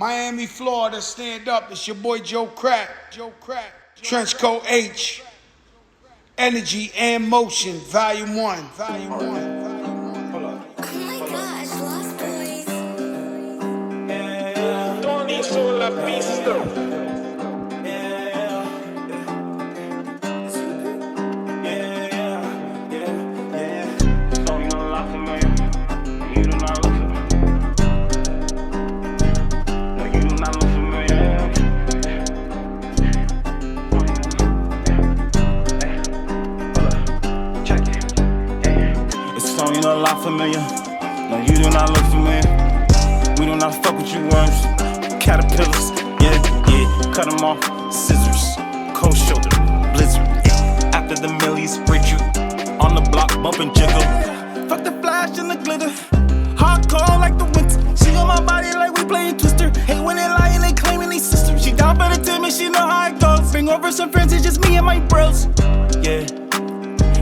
Miami, Florida, stand up. It's your boy Joe Crack. Trenchcoat H. Energy and Motion, Volume 1. Tony sur la piste. You know a lot familiar. No, you do not look familiar. We do not fuck with you worms. Caterpillars, yeah. Cut them off, scissors. Cold shoulder, blizzard. After the millies, spread you on the block, bump and jiggle. Fuck the flash and the glitter. Hardcore like the winter. She on my body like we playing Twister. Hate when they lie and they claiming they sister. She down for the team and she know how it goes. Bring over some friends, it's just me and my bros. Yeah.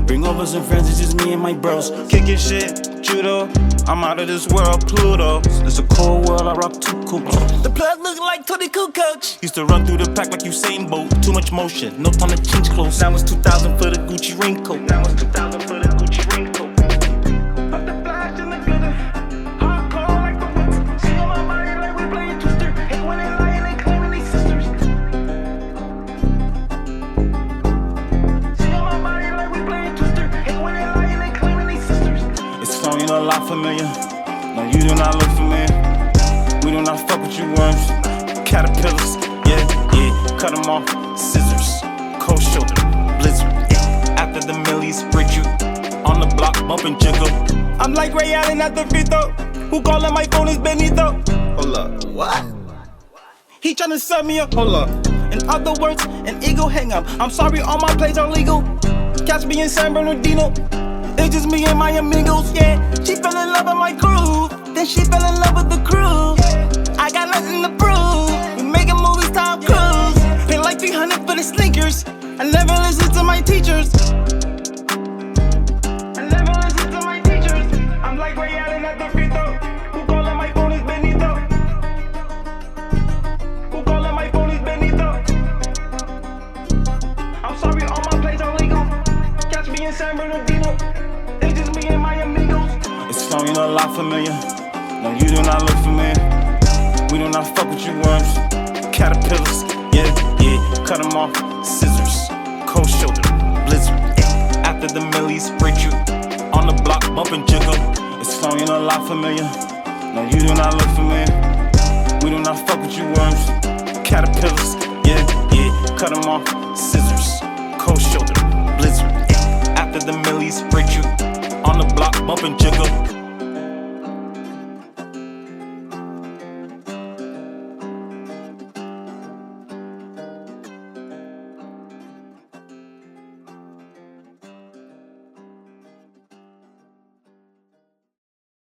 Bring over some friends, it's just me and my bros. Kicking shit, judo. I'm out of this world, Pluto. It's a cold world, I rock two coops. The plug look like Tony Coach. Used to run through the pack like Usain Bolt. Too much motion, no time to change clothes. Now it's 2,000 for the Gucci raincoat. Fuck the flash and the glitter. Hardcore like the winter. She on my body like we playing Twister. Hate when they lie and they claiming they sisters. You know a lot familiar. No, you do not look familiar. We do not fuck with you worms. Caterpillars, yeah. Cut them off, scissors. Cold shoulder, blizzard. After the millies, spread you on the block, bump and jiggle. I'm like Ray Allen at the free throw. Who calling my phone is Benito? Hold up, what? He tryna set me up, hold up. In other words, an ego hang up. I'm sorry, all my plays are legal. Catch me in San Bernardino. It's just me and my amigos, yeah. She fell in love with my crew, then she fell in love with the crew. I got nothing to prove. We making movies, Tom Cruise. Pay like 300 for the sneakers. I never listen to my teachers. I'm like Ray Allen at the free throw. Who calling my phone is Benito? I'm sorry, all my plays are legal. Catch me in San Bernardino. It's just me and my amigos. It's song, you know a lot familiar. No, you do not look familiar. We do not fuck with you worms. Caterpillars, yeah. Cut them off, scissors. Cold shoulder, blizzard. After the millies, spread you on the block, bump and jiggle. It's song, you know a lot familiar. No, you do not look familiar. We do not fuck with you worms. Caterpillars, yeah. Cut them off, scissors. Cold shoulder, blizzard. After the millies, spread you on the block, bump and jiggle.